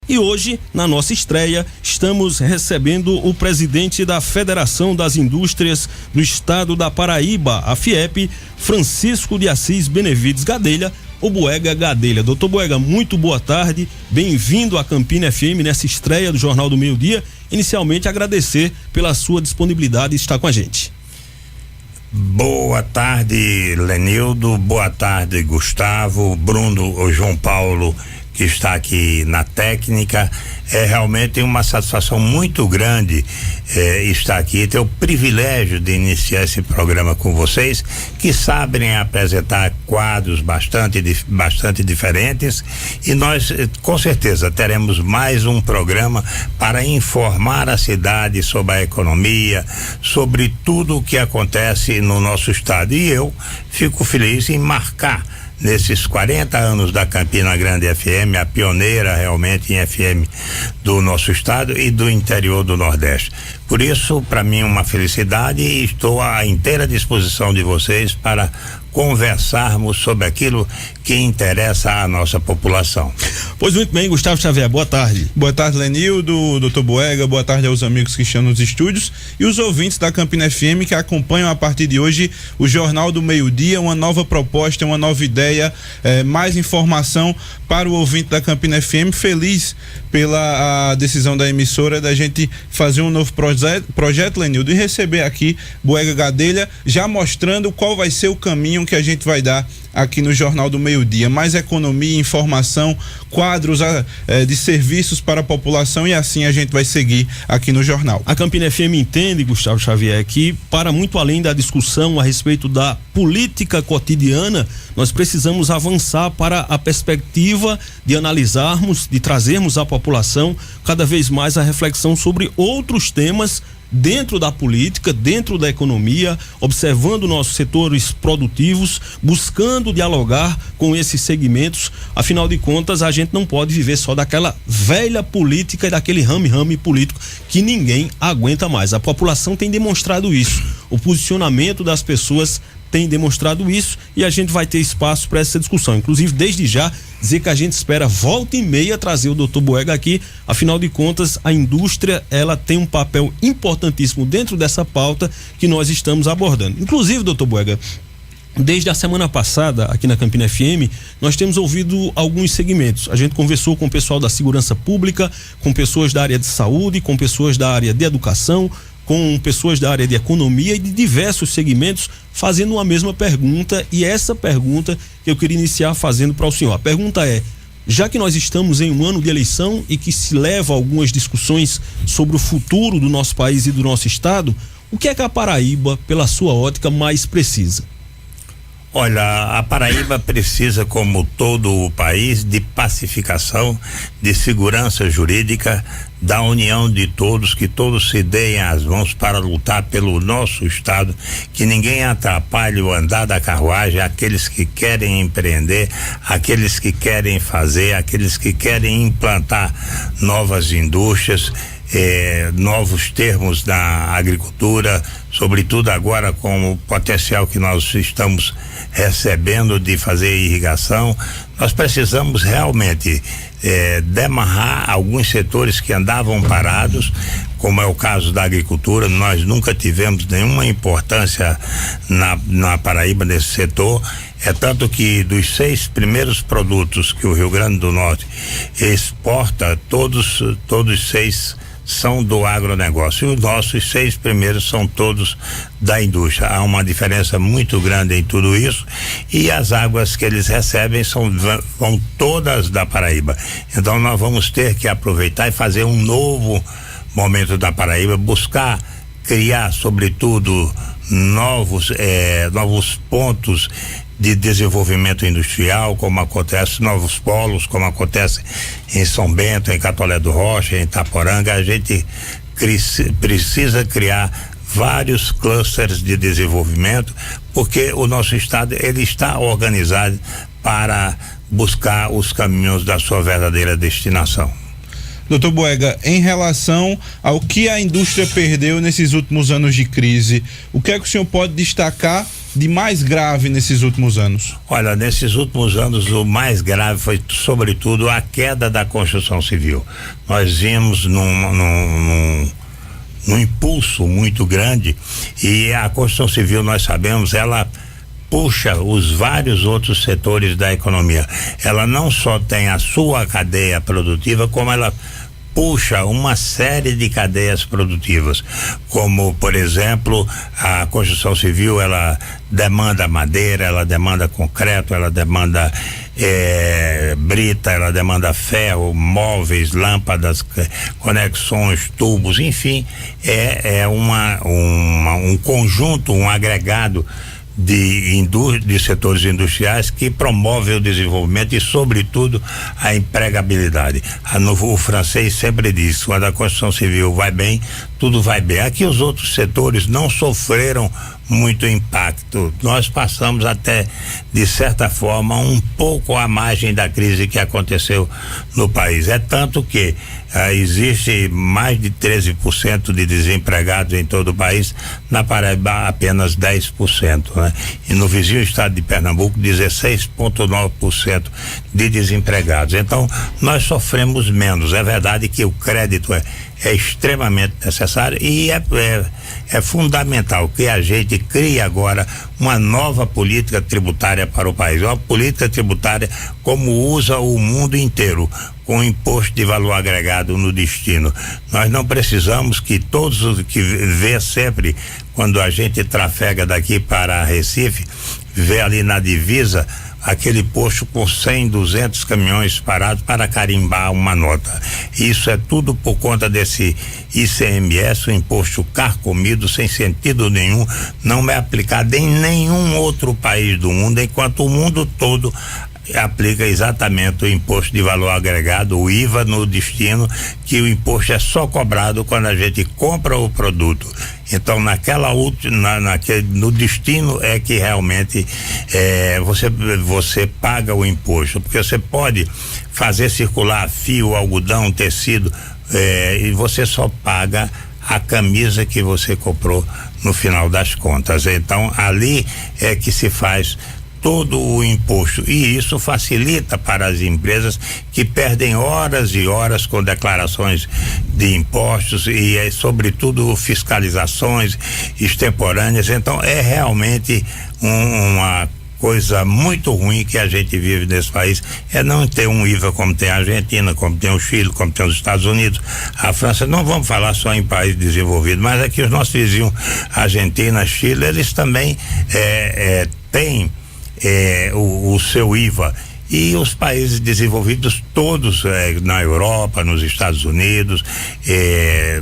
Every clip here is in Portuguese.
E hoje, na nossa estreia, estamos recebendo o presidente da Federação das Indústrias do Estado da Paraíba, a FIEP, Francisco de Assis Benevides Gadelha, o Boega Gadelha. Doutor Boega, muito boa tarde, bem-vindo à Campina FM nessa estreia do Jornal do Meio-Dia. Inicialmente, agradecer pela sua disponibilidade de estar com a gente. Boa tarde, Lenildo, boa tarde, Gustavo, Bruno, o João Paulo, que está aqui na técnica. É realmente uma satisfação muito grande estar aqui, ter o privilégio de iniciar esse programa com vocês, que sabem apresentar quadros bastante diferentes, e nós com certeza teremos mais um programa para informar a cidade sobre a economia, sobre tudo o que acontece no nosso estado, e eu fico feliz em marcar nesses 40 anos da Campina Grande FM, a pioneira realmente em FM do nosso estado e do interior do Nordeste. Por isso, para mim, uma felicidade, e estou à inteira disposição de vocês para conversarmos sobre aquilo que interessa à nossa população. Pois muito bem, Gustavo Xavier, boa tarde. Boa tarde, Lenildo, doutor Boega, boa tarde aos amigos que estão nos estúdios e os ouvintes da Campina FM que acompanham a partir de hoje o Jornal do Meio-Dia, uma nova proposta, uma nova ideia, mais informação para o ouvinte da Campina FM. Feliz pela decisão da emissora da gente fazer um novo projeto, Lenildo, e receber aqui Boega Gadelha, já mostrando qual vai ser o caminho que a gente vai dar aqui no Jornal do Meio-Dia. Mais economia, informação, quadros de serviços para a população, e assim a gente vai seguir aqui no jornal. A Campina FM entende, Gustavo Xavier, que para muito além da discussão a respeito da política cotidiana, nós precisamos avançar para a perspectiva de analisarmos, de trazermos à população cada vez mais a reflexão sobre outros temas dentro da política, dentro da economia, observando nossos setores produtivos, buscando dialogar com esses segmentos. Afinal de contas, a gente não pode viver só daquela velha política e daquele rame-rame político que ninguém aguenta mais. A população tem demonstrado isso, o posicionamento das pessoas tem demonstrado isso, e a gente vai ter espaço para essa discussão. Inclusive, desde já, dizer que a gente espera volta e meia trazer o doutor Boega aqui. Afinal de contas, a indústria, ela tem um papel importantíssimo dentro dessa pauta que nós estamos abordando. Inclusive, doutor Boega, desde a semana passada, aqui na Campina FM, nós temos ouvido alguns segmentos. A gente conversou com o pessoal da segurança pública, com pessoas da área de saúde, com pessoas da área de educação, com pessoas da área de economia e de diversos segmentos, fazendo uma mesma pergunta, e essa pergunta que eu queria iniciar fazendo para o senhor. A pergunta é: já que nós estamos em um ano de eleição e que se leva algumas discussões sobre o futuro do nosso país e do nosso estado, o que é que a Paraíba, pela sua ótica, mais precisa? Olha, a Paraíba precisa, como todo o país, de pacificação, de segurança jurídica, da união de todos, que todos se deem as mãos para lutar pelo nosso estado, que ninguém atrapalhe o andar da carruagem, aqueles que querem empreender, aqueles que querem fazer, aqueles que querem implantar novas indústrias, novos termos da agricultura, sobretudo agora com o potencial que nós estamos recebendo de fazer irrigação. Nós precisamos realmente demarrar alguns setores que andavam parados, como é o caso da agricultura. Nós nunca tivemos nenhuma importância na Paraíba nesse setor. É tanto que dos 6 primeiros produtos que o Rio Grande do Norte exporta, todos 6 são do agronegócio, e os nossos 6 primeiros são todos da indústria. Há uma diferença muito grande em tudo isso, e as águas que eles recebem vão todas da Paraíba. Então nós vamos ter que aproveitar e fazer um novo momento da Paraíba, buscar criar, sobretudo, novos pontos de desenvolvimento industrial, como acontece, novos polos, como acontece em São Bento, em Catolé do Rocha, em Itaporanga. A gente precisa criar vários clusters de desenvolvimento, porque o nosso estado, ele está organizado para buscar os caminhos da sua verdadeira destinação. Doutor Boega, em relação ao que a indústria perdeu nesses últimos anos de crise, o que é que o senhor pode destacar de mais grave nesses últimos anos? Olha, nesses últimos anos o mais grave foi, sobretudo, a queda da construção civil. Nós vimos num impulso muito grande, e a construção civil, nós sabemos, ela puxa os vários outros setores da economia. Ela não só tem a sua cadeia produtiva, como ela puxa uma série de cadeias produtivas, como, por exemplo, a construção civil, ela demanda madeira, ela demanda concreto, ela demanda brita, ela demanda ferro, móveis, lâmpadas, conexões, tubos, enfim, é um conjunto, um agregado de setores industriais que promove o desenvolvimento e, sobretudo, a empregabilidade. O francês sempre diz: quando a construção civil vai bem, tudo vai bem. Aqui os outros setores não sofreram muito impacto. Nós passamos até, de certa forma, um pouco à margem da crise que aconteceu no país. É tanto que existe mais de 13% de desempregados em todo o país, na Paraíba apenas 10%, né? E no vizinho estado de Pernambuco, 16,9% de desempregados. Então, nós sofremos menos. É verdade que o crédito é extremamente necessário, e é fundamental que a gente crie agora uma nova política tributária para o país, uma política tributária como usa o mundo inteiro, com imposto de valor agregado no destino. Nós não precisamos que todos os que vê sempre, quando a gente trafega daqui para Recife, vê ali na divisa aquele posto com 100, 200 caminhões parados para carimbar uma nota. Isso é tudo por conta desse ICMS, o imposto carcomido, sem sentido nenhum, não é aplicado em nenhum outro país do mundo, enquanto o mundo todo aplica exatamente o imposto de valor agregado, o IVA, no destino, que o imposto é só cobrado quando a gente compra o produto. Então, no destino é que realmente você paga o imposto, porque você pode fazer circular fio, algodão, tecido, e você só paga a camisa que você comprou no final das contas. Então, ali é que se faz todo o imposto, e isso facilita para as empresas que perdem horas e horas com declarações de impostos e sobretudo fiscalizações extemporâneas. Então é realmente uma coisa muito ruim que a gente vive nesse país, é não ter um IVA como tem a Argentina, como tem o Chile, como tem os Estados Unidos, a França. Não vamos falar só em países desenvolvidos, mas aqui os nossos vizinhos, Argentina, Chile, eles também têm o seu IVA, e os países desenvolvidos todos, na Europa, nos Estados Unidos,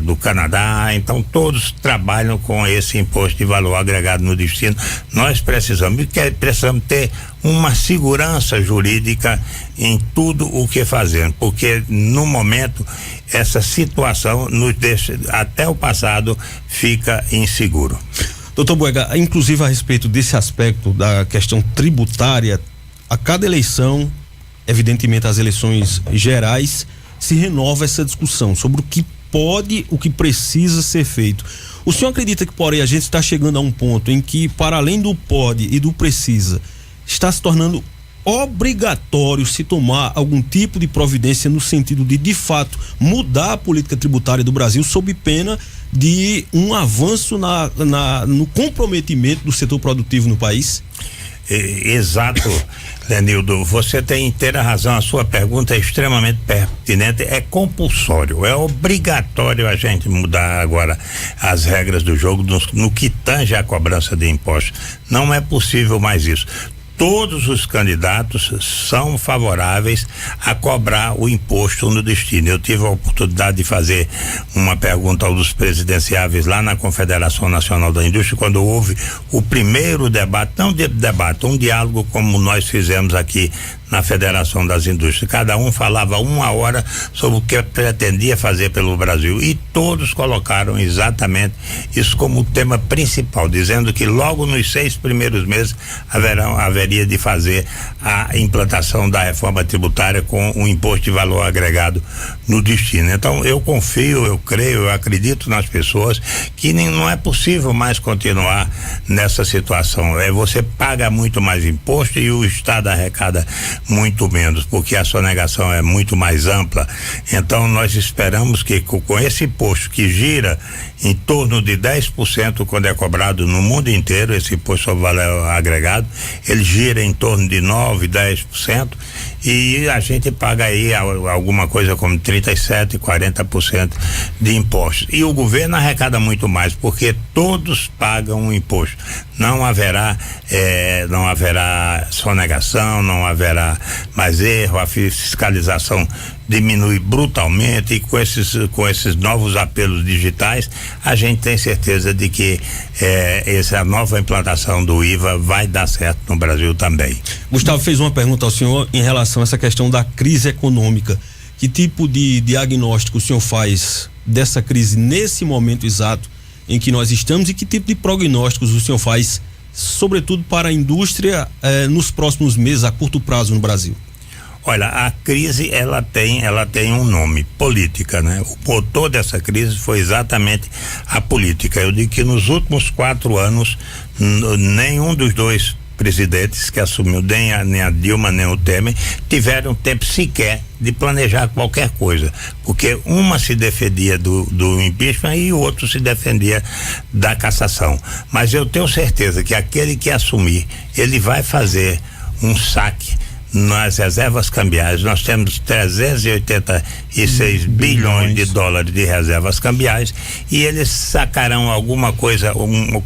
do Canadá, então todos trabalham com esse imposto de valor agregado no destino. Nós precisamos ter uma segurança jurídica em tudo o que fazemos, porque no momento essa situação nos deixa, até o passado fica inseguro. Doutor Boega, inclusive a respeito desse aspecto da questão tributária, a cada eleição, evidentemente as eleições gerais, se renova essa discussão sobre o que pode, o que precisa ser feito. O senhor acredita que, porém, a gente está chegando a um ponto em que, para além do pode e do precisa, está se tornando obrigatório se tomar algum tipo de providência no sentido de fato, mudar a política tributária do Brasil sob pena de um avanço no comprometimento do setor produtivo no país? Exato, Lenildo, você tem inteira razão, a sua pergunta é extremamente pertinente. É compulsório, é obrigatório a gente mudar agora as regras do jogo no que tange a cobrança de impostos. Não é possível mais isso. Todos os candidatos são favoráveis a cobrar o imposto no destino. Eu tive a oportunidade de fazer uma pergunta ao dos presidenciáveis lá na Confederação Nacional da Indústria, quando houve o primeiro debate, um diálogo como nós fizemos aqui na Federação das Indústrias. Cada um falava 1 hora sobre o que pretendia fazer pelo Brasil e todos colocaram exatamente isso como tema principal, dizendo que logo nos 6 primeiros meses haveria de fazer a implantação da reforma tributária com o imposto de valor agregado no destino. Então eu confio, eu creio, eu acredito nas pessoas que não é possível mais continuar nessa situação. Você paga muito mais imposto e o Estado arrecada muito menos, porque a sonegação é muito mais ampla. Então nós esperamos que com esse imposto que gira em torno de 10% quando é cobrado no mundo inteiro, esse imposto sobre valor agregado, ele gira em torno de 9%, 10%, e a gente paga aí alguma coisa como 37%, 40% de impostos. E o governo arrecada muito mais, porque todos pagam um imposto. Não haverá sonegação, não haverá mais erro, a fiscalização diminui brutalmente, e com esses novos apelos digitais, a gente tem certeza de que essa nova implantação do IVA vai dar certo no Brasil também. Gustavo fez uma pergunta ao senhor em relação a essa questão da crise econômica. Que tipo de diagnóstico o senhor faz dessa crise nesse momento exato em que nós estamos, e que tipo de prognósticos o senhor faz, sobretudo para a indústria, nos próximos meses, a curto prazo no Brasil? Olha, a crise ela tem um nome: política, né? O motor dessa crise foi exatamente a política. Eu digo que nos últimos 4 anos nenhum dos dois presidentes que assumiu, nem a Dilma nem o Temer, tiveram tempo sequer de planejar qualquer coisa, porque uma se defendia do impeachment e o outro se defendia da cassação. Mas eu tenho certeza que aquele que assumir, ele vai fazer um saque nas reservas cambiais. Nós temos 386 bilhões de dólares de reservas cambiais, e eles sacarão alguma coisa,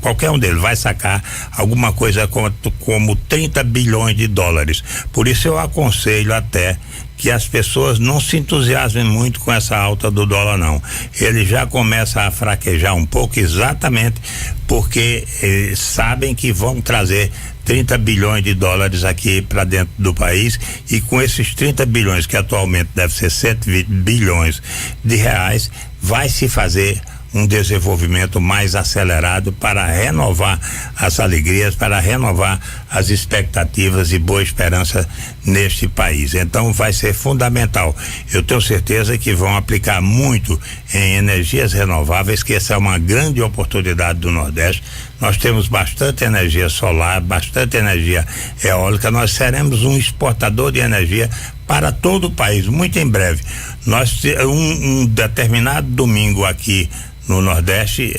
qualquer um deles vai sacar alguma coisa como 30 bilhões de dólares. Por isso eu aconselho até que as pessoas não se entusiasmem muito com essa alta do dólar, não. Ele já começa a fraquejar um pouco, exatamente porque sabem que vão trazer 30 bilhões de dólares aqui para dentro do país, e com esses 30 bilhões, que atualmente deve ser 120 bilhões de reais, vai se fazer um desenvolvimento mais acelerado para renovar as alegrias, para renovar as expectativas e boa esperança neste país. Então vai ser fundamental. Eu tenho certeza que vão aplicar muito em energias renováveis, que essa é uma grande oportunidade do Nordeste. Nós temos bastante energia solar, bastante energia eólica. Nós seremos um exportador de energia para todo o país, muito em breve. Um determinado domingo aqui no Nordeste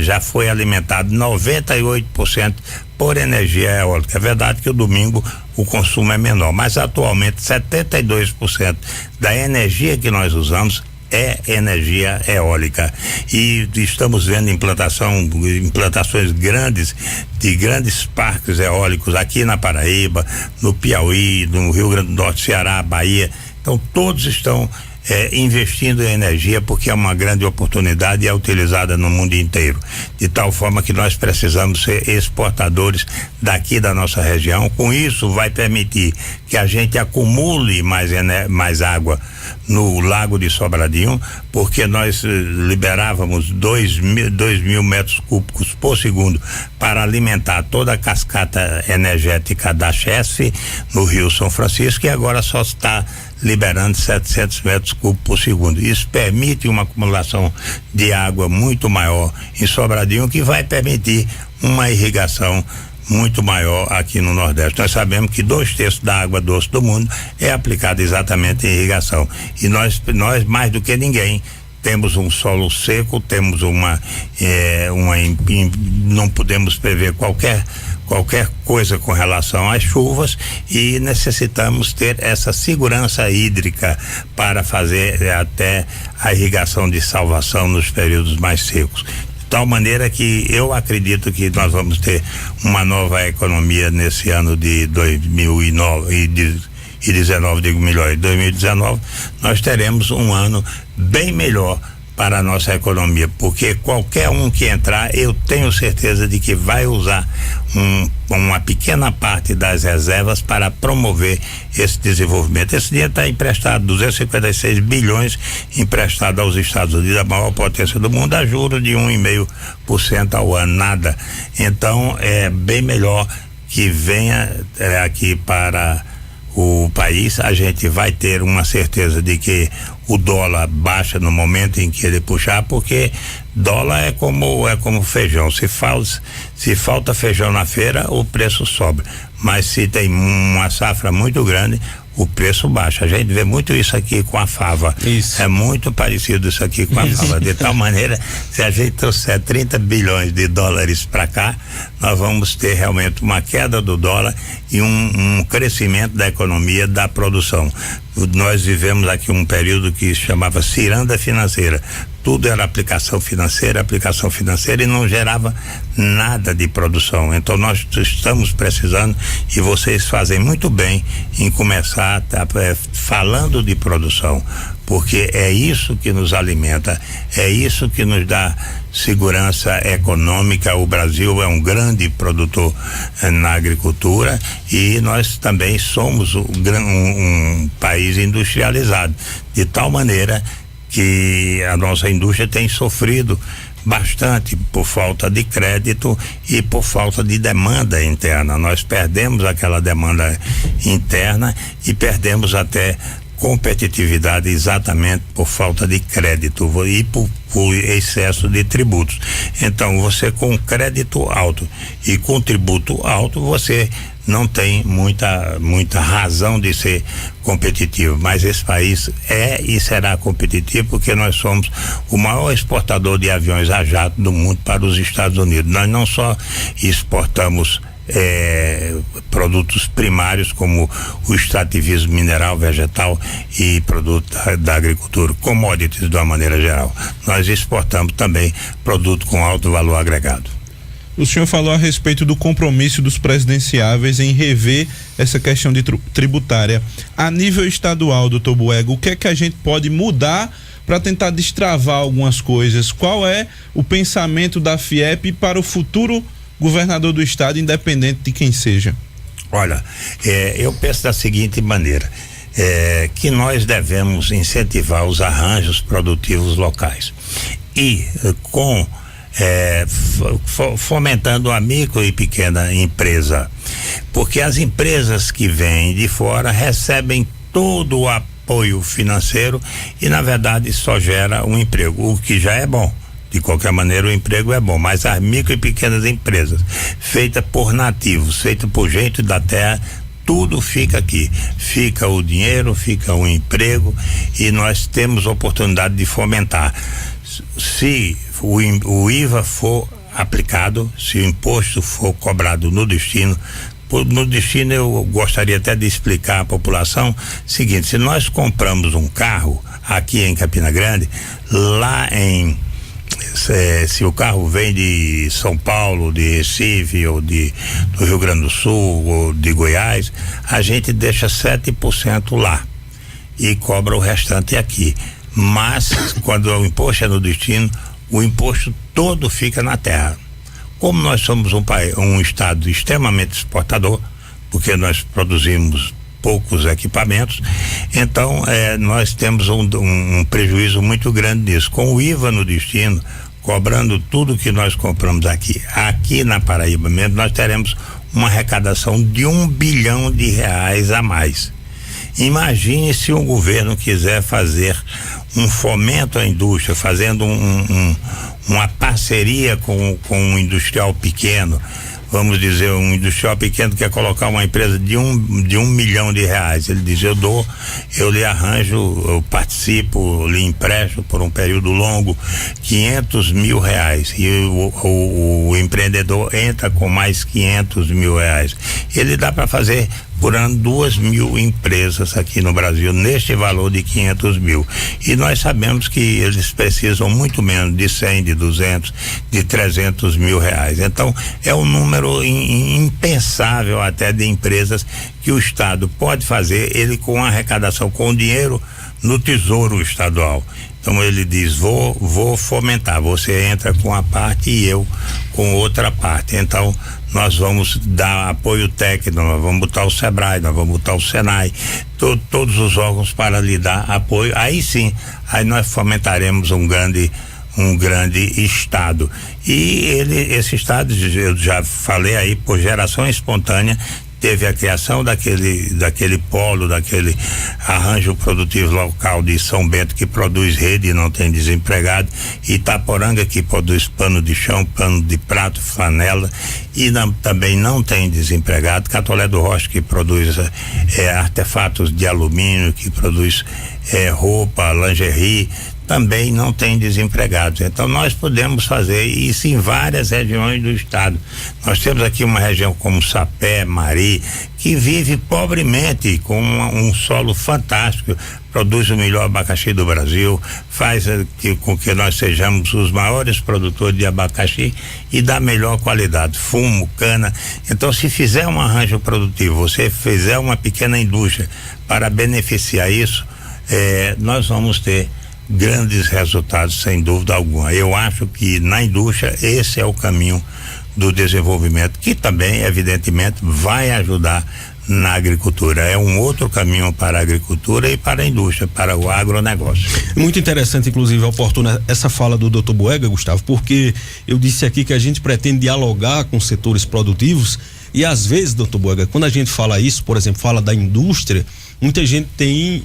já foi alimentado 98% por energia eólica. É verdade que o domingo o consumo é menor, mas atualmente 72% da energia que nós usamos é energia eólica, e estamos vendo implantações grandes de grandes parques eólicos aqui na Paraíba, no Piauí, no Rio Grande do Norte, Ceará, Bahia. Então todos estão investindo em energia, porque é uma grande oportunidade e é utilizada no mundo inteiro, de tal forma que nós precisamos ser exportadores daqui da nossa região. Com isso vai permitir que a gente acumule mais água no Lago de Sobradinho, porque nós liberávamos 2 mil metros cúbicos por segundo para alimentar toda a cascata energética da Chesf no Rio São Francisco, e agora só está liberando 700 metros cúbicos por segundo. Isso permite uma acumulação de água muito maior em Sobradinho, que vai permitir uma irrigação muito maior aqui no Nordeste. Nós sabemos que 2/3 da água doce do mundo é aplicada exatamente em irrigação, e nós mais do que ninguém temos um solo seco, temos não podemos prever qualquer coisa com relação às chuvas, e necessitamos ter essa segurança hídrica para fazer até a irrigação de salvação nos períodos mais secos. De tal maneira que eu acredito que nós vamos ter uma nova economia nesse ano de 2019, digo melhor, em 2019 nós teremos um ano bem melhor para a nossa economia, porque qualquer um que entrar, eu tenho certeza de que vai usar uma pequena parte das reservas para promover esse desenvolvimento. Esse dinheiro está emprestado, 256 bilhões emprestado aos Estados Unidos, a maior potência do mundo, a juros de 1,5% ao ano, nada. Então é bem melhor que venha aqui para o país. A gente vai ter uma certeza de que o dólar baixa no momento em que ele puxar, porque dólar é como feijão. Se falta feijão na feira, o preço sobe. Mas se tem uma safra muito grande, o preço baixa. A gente vê muito isso aqui com a fava. Isso. É muito parecido isso aqui com a fava. De tal maneira, se a gente trouxer 30 bilhões de dólares para cá, nós vamos ter realmente uma queda do dólar e um crescimento da economia, da produção. Nós vivemos aqui um período que se chamava ciranda financeira. Tudo era aplicação financeira e não gerava nada de produção. Então nós estamos precisando, e vocês fazem muito bem em começar falando de produção, porque é isso que nos alimenta, é isso que nos dá segurança econômica. O Brasil é um grande produtor na agricultura e nós também somos um país industrializado, de tal maneira que a nossa indústria tem sofrido bastante por falta de crédito e por falta de demanda interna. Nós perdemos aquela demanda interna e perdemos até competitividade exatamente por falta de crédito e por excesso de tributos. Então, você com crédito alto e com tributo alto, você não tem muita razão de ser competitivo, mas esse país é e será competitivo porque nós somos o maior exportador de aviões a jato do mundo para os Estados Unidos. Nós não só exportamos produtos primários como o extrativismo mineral, vegetal e produtos da agricultura, commodities de uma maneira geral. Nós exportamos também produto com alto valor agregado. O senhor falou a respeito do compromisso dos presidenciáveis em rever essa questão de tributária. A nível estadual, doutor Boega, o que é que a gente pode mudar para tentar destravar algumas coisas? Qual é o pensamento da FIEP para o futuro governador do estado, independente de quem seja? Olha, eu penso da seguinte maneira, que nós devemos incentivar os arranjos produtivos locais e fomentando a micro e pequena empresa, porque as empresas que vêm de fora recebem todo o apoio financeiro e na verdade só gera um emprego, o que já é bom. De qualquer maneira, o emprego é bom, mas as micro e pequenas empresas, feitas por nativos, feitas por gente da terra, tudo fica aqui. Fica o dinheiro, fica o emprego e nós temos oportunidade de fomentar. Se o IVA for aplicado, se o imposto for cobrado no destino, eu gostaria até de explicar à população o seguinte: se nós compramos um carro aqui em Campina Grande, lá se o carro vem de São Paulo, de Recife ou do Rio Grande do Sul ou de Goiás, a gente deixa 7% lá e cobra o restante aqui. Mas quando o imposto é no destino, o imposto todo fica na terra. Como nós somos um estado extremamente exportador, porque nós produzimos poucos equipamentos, então nós temos um prejuízo muito grande nisso. Com o IVA no destino, cobrando tudo que nós compramos aqui na Paraíba mesmo, nós teremos uma arrecadação de R$1 bilhão a mais. Imagine se um governo quiser fazer um fomento à indústria, fazendo uma parceria com um industrial pequeno. Vamos dizer, um industrial pequeno quer colocar uma empresa de R$1 milhão. Ele diz: eu lhe arranjo, eu participo, lhe empresto por um período longo R$500 mil. E o empreendedor entra com mais R$500 mil. Ele dá para fazer por ano 2.000 empresas aqui no Brasil, neste valor de R$500 mil. E nós sabemos que eles precisam muito menos de 100, de 200, de R$300 mil. Então, é um número impensável até de empresas que o Estado pode fazer, ele com a arrecadação, com o dinheiro no Tesouro Estadual. Então ele diz, vou fomentar, você entra com uma parte e eu com outra parte. Então nós vamos dar apoio técnico, nós vamos botar o SEBRAE, nós vamos botar o SENAI, todos os órgãos para lhe dar apoio. Aí sim, aí nós fomentaremos um grande estado. E esse estado, eu já falei aí, por geração espontânea, teve a criação daquele polo, daquele arranjo produtivo local de São Bento, que produz rede e não tem desempregado, Itaporanga, que produz pano de chão, pano de prato, flanela, e também não tem desempregado, Catolé do Rocha, que produz artefatos de alumínio, que produz roupa, lingerie, também não tem desempregados. Então nós podemos fazer isso em várias regiões do estado. Nós temos aqui uma região como Sapé, Mari, que vive pobremente, com um solo fantástico, produz o melhor abacaxi do Brasil, faz com que nós sejamos os maiores produtores de abacaxi e da melhor qualidade, fumo, cana. Então, se fizer um arranjo produtivo, você fizer uma pequena indústria para beneficiar isso, nós vamos ter grandes resultados, sem dúvida alguma. Eu acho que na indústria esse é o caminho do desenvolvimento, que também, evidentemente, vai ajudar na agricultura. É um outro caminho para a agricultura e para a indústria, para o agronegócio. Muito interessante, inclusive, oportuna essa fala do Dr. Boega, Gustavo, porque eu disse aqui que a gente pretende dialogar com setores produtivos e às vezes, Dr. Boega, quando a gente fala isso, por exemplo, fala da indústria, muita gente tem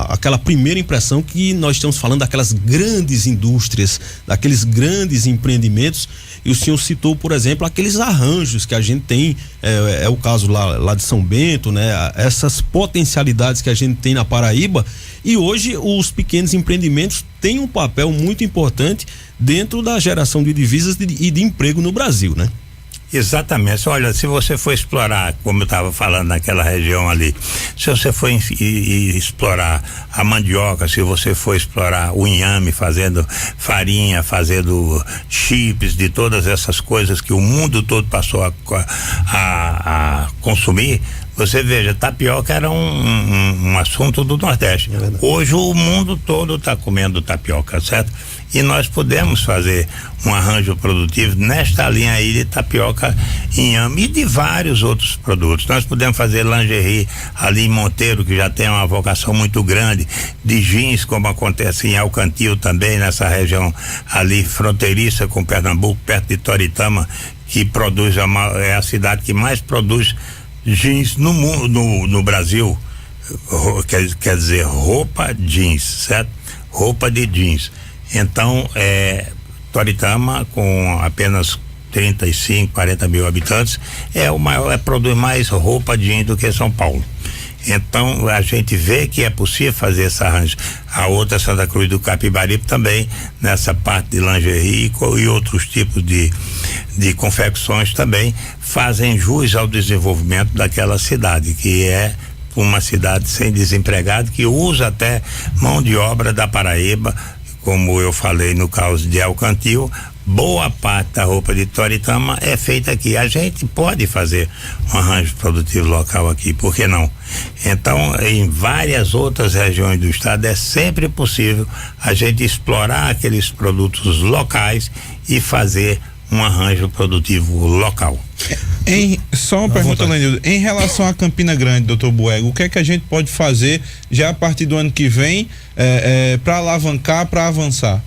aquela primeira impressão que nós estamos falando daquelas grandes indústrias, daqueles grandes empreendimentos, e o senhor citou, por exemplo, aqueles arranjos que a gente tem, é o caso lá de São Bento, né? Essas potencialidades que a gente tem na Paraíba, e hoje os pequenos empreendimentos têm um papel muito importante dentro da geração de divisas e de emprego no Brasil, né? Exatamente. Olha, se você for explorar, como eu estava falando naquela região ali, se você for explorar a mandioca, se você for explorar o inhame, fazendo farinha, fazendo chips, de todas essas coisas que o mundo todo passou a consumir, você veja, tapioca era um assunto do Nordeste. Hoje o mundo todo está comendo tapioca, certo? E nós podemos fazer um arranjo produtivo nesta linha aí de tapioca, inhame e de vários outros produtos. Nós podemos fazer lingerie ali em Monteiro, que já tem uma vocação muito grande, de jeans, como acontece em Alcantil também, nessa região ali fronteiriça com Pernambuco, perto de Toritama, que produz, é a cidade que mais produz jeans no mundo, no Brasil, quer dizer, roupa jeans, certo? Roupa de jeans. Então, Toritama, com apenas 35, 40 mil habitantes, é o maior, produz mais roupa jeans do que São Paulo. Então a gente vê que é possível fazer esse arranjo. A outra, Santa Cruz do Capibaribe, também nessa parte de lingerie e outros tipos de confecções também fazem jus ao desenvolvimento daquela cidade, que é uma cidade sem desempregado, que usa até mão de obra da Paraíba, como eu falei no caso de Alcantil. Boa parte da roupa de Toritama é feita aqui. A gente pode fazer um arranjo produtivo local aqui, por que não? Então, em várias outras regiões do estado é sempre possível a gente explorar aqueles produtos locais e fazer um arranjo produtivo local. Só uma pergunta, Lenildo. Em relação a Campina Grande, doutor Boega, o que é que a gente pode fazer já a partir do ano que vem para alavancar, para avançar?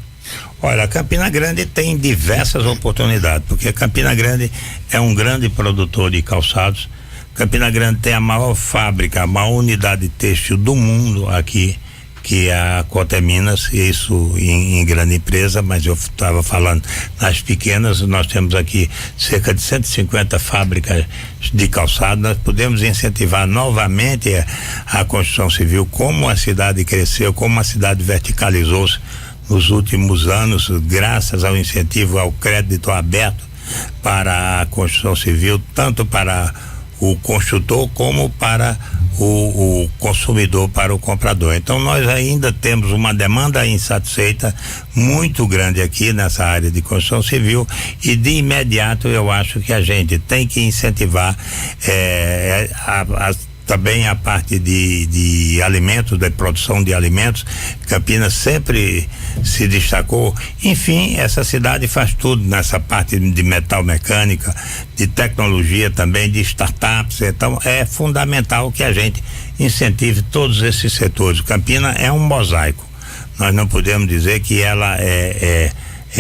Olha, Campina Grande tem diversas oportunidades, porque Campina Grande é um grande produtor de calçados. Campina Grande tem a maior fábrica, a maior unidade têxtil do mundo aqui, que é a Coteminas, isso em grande empresa, mas eu estava falando nas pequenas. Nós temos aqui cerca de 150 fábricas de calçado. Nós podemos incentivar novamente a construção civil, como a cidade cresceu, como a cidade verticalizou-se nos últimos anos, graças ao incentivo ao crédito aberto para a construção civil, tanto para o construtor como para o consumidor, para o comprador. Então nós ainda temos uma demanda insatisfeita muito grande aqui nessa área de construção civil, e de imediato eu acho que a gente tem que incentivar também a parte de alimentos, da produção de alimentos. Campinas sempre se destacou. Enfim, essa cidade faz tudo nessa parte de metal mecânica, de tecnologia também, de startups. Então é fundamental que a gente incentive todos esses setores. Campinas é um mosaico. Nós não podemos dizer que ela é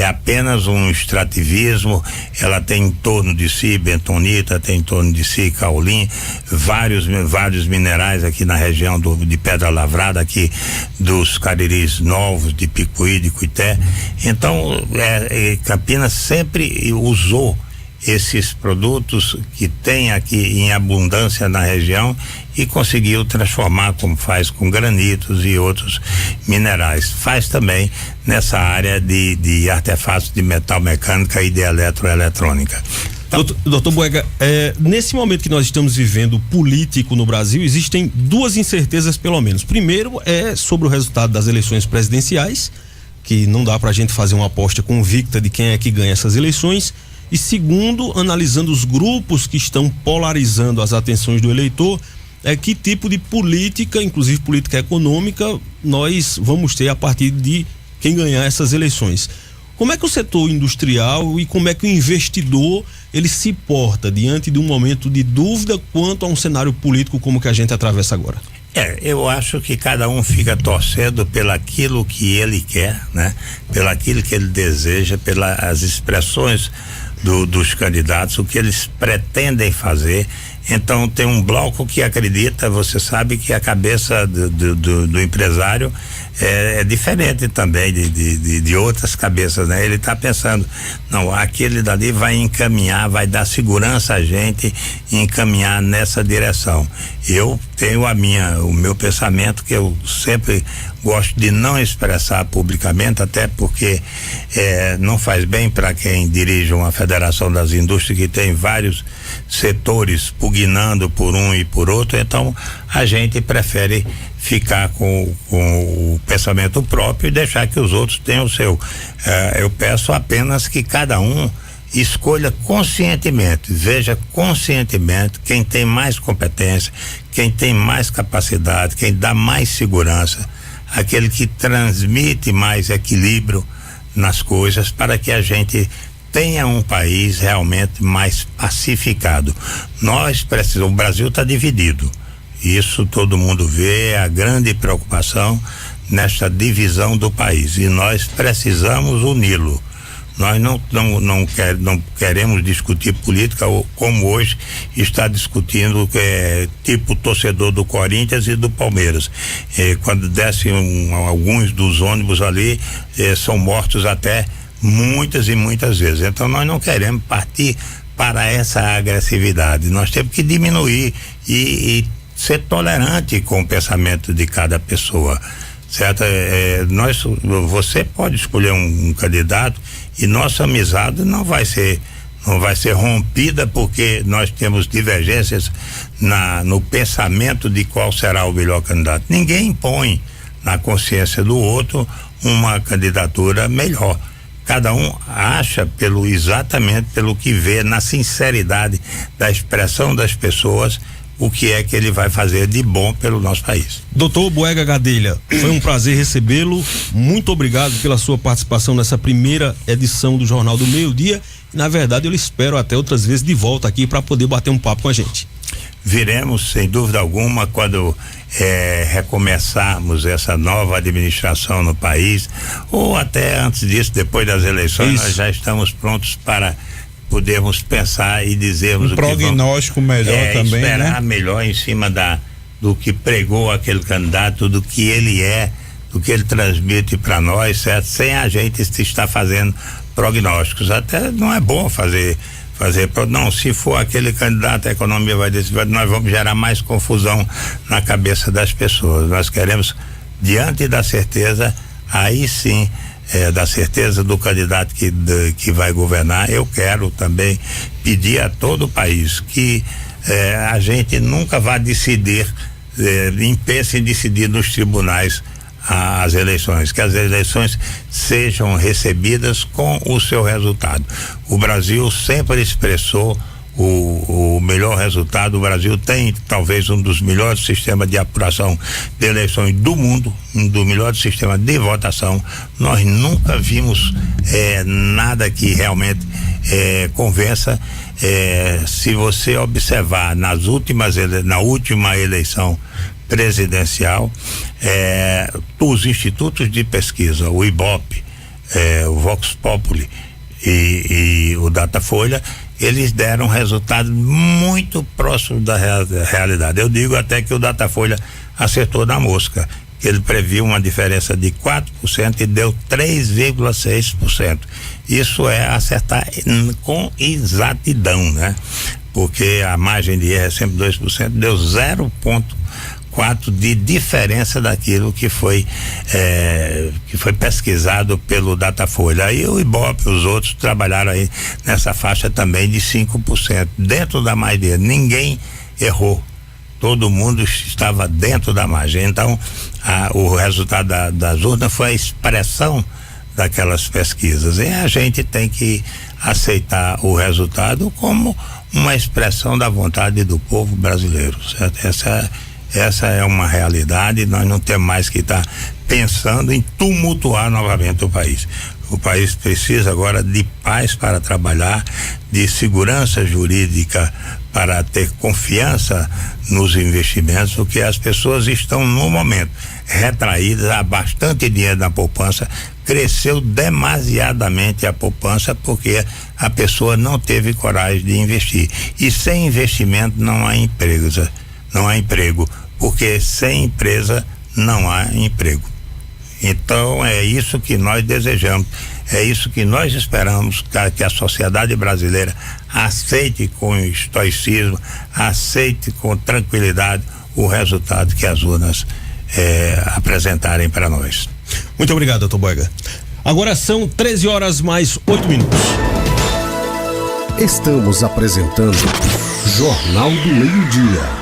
apenas um extrativismo. Ela tem em torno de si bentonita, tem em torno de si caolim, vários minerais aqui na região de Pedra Lavrada, aqui dos Cariris Novos, de Picuí, de Cuité. Então, Campinas sempre usou esses produtos que tem aqui em abundância na região e conseguiu transformar, como faz com granitos e outros minerais. Faz também nessa área de artefatos de metal mecânica e de eletroeletrônica. Então, doutor Boega, nesse momento que nós estamos vivendo político no Brasil, existem duas incertezas pelo menos. Primeiro é sobre o resultado das eleições presidenciais, que não dá pra gente fazer uma aposta convicta de quem é que ganha essas eleições. E segundo, analisando os grupos que estão polarizando as atenções do eleitor, que tipo de política, inclusive política econômica, nós vamos ter a partir de quem ganhar essas eleições. Como é que o setor industrial e como é que o investidor ele se porta diante de um momento de dúvida quanto a um cenário político como que a gente atravessa agora? Eu acho que cada um fica torcendo pelaquilo que ele quer, né? Pelaquilo que ele deseja, pelas expressões dos candidatos, o que eles pretendem fazer. Então tem um bloco que acredita, você sabe que a cabeça do empresário é diferente também de outras cabeças, né? Ele está pensando, não, aquele dali vai encaminhar, vai dar segurança a gente e encaminhar nessa direção. Eu tenho o meu pensamento, que eu sempre gosto de não expressar publicamente, até porque não faz bem para quem dirige uma federação das indústrias que tem vários setores pugnando por um e por outro. Então a gente prefere ficar com o pensamento próprio e deixar que os outros tenham o seu. Eu peço apenas que cada um escolha conscientemente, veja conscientemente quem tem mais competência, quem tem mais capacidade, quem dá mais segurança, aquele que transmite mais equilíbrio nas coisas, para que a gente tenha um país realmente mais pacificado. Nós precisamos, o Brasil está dividido, isso todo mundo vê, a grande preocupação nesta divisão do país, e nós precisamos uni-lo. Nós não queremos discutir política como hoje está discutindo, tipo torcedor do Corinthians e do Palmeiras. Quando descem alguns dos ônibus ali, são mortos até muitas e muitas vezes. Então nós não queremos partir para essa agressividade. Nós temos que diminuir e ser tolerante com o pensamento de cada pessoa, certo? Você pode escolher um candidato e nossa amizade não vai ser rompida porque nós temos divergências no pensamento de qual será o melhor candidato. Ninguém impõe na consciência do outro uma candidatura melhor. Cada um acha exatamente pelo que vê na sinceridade da expressão das pessoas, o que é que ele vai fazer de bom pelo nosso país. Doutor Boega Gadelha, foi um prazer recebê-lo. Muito obrigado pela sua participação nessa primeira edição do Jornal do Meio-Dia. Na verdade, eu lhe espero até outras vezes de volta aqui para poder bater um papo com a gente. Viremos, sem dúvida alguma, quando recomeçarmos essa nova administração no país, ou até antes disso, depois das eleições. Isso. Nós já estamos prontos para podermos pensar e dizermos um prognóstico melhor também, esperar, né? Melhor em cima do que pregou aquele candidato, do que ele do que ele transmite para nós, certo? Sem a gente estar fazendo prognósticos. Até não é bom fazer, não, se for aquele candidato, a economia vai decidir, nós vamos gerar mais confusão na cabeça das pessoas. Nós queremos, diante da certeza, aí sim, da certeza do candidato que vai governar, eu quero também pedir a todo o país que a gente nunca vá decidir, pense em decidir nos tribunais as eleições, que as eleições sejam recebidas com o seu resultado. O Brasil sempre expressou o melhor resultado. O Brasil tem talvez um dos melhores sistemas de apuração de eleições do mundo, um dos melhores sistemas de votação. Nós nunca vimos nada que realmente convença. Se você observar na última eleição presidencial, os institutos de pesquisa, o IBOP, o Vox Populi e o Datafolha, eles deram resultados muito próximos da realidade. Eu digo até que o Datafolha acertou na mosca. Ele previu uma diferença de 4% e deu 3,6%. Isso é acertar com exatidão, né? Porque a margem de erro é sempre 2%, deu 0,4 de diferença daquilo que foi pesquisado pelo Datafolha. Aí o IBOP, os outros trabalharam aí nessa faixa também de 5%. Dentro da margem, ninguém errou. Todo mundo estava dentro da margem. Então, o resultado das urnas foi a expressão daquelas pesquisas. E a gente tem que aceitar o resultado como uma expressão da vontade do povo brasileiro, certo? Essa é uma realidade. Nós não temos mais que estar pensando em tumultuar novamente o país. O país precisa agora de paz para trabalhar, de segurança jurídica para ter confiança nos investimentos, porque as pessoas estão no momento retraídas, há bastante dinheiro na poupança, cresceu demasiadamente a poupança porque a pessoa não teve coragem de investir. E sem investimento não há emprego, porque sem empresa não há emprego. Então é isso que nós desejamos, é isso que nós esperamos, que a sociedade brasileira aceite com estoicismo, aceite com tranquilidade o resultado que as urnas apresentarem para nós. Muito obrigado, doutor Boega. Agora são 13h+8. Estamos apresentando Jornal do Meio-Dia.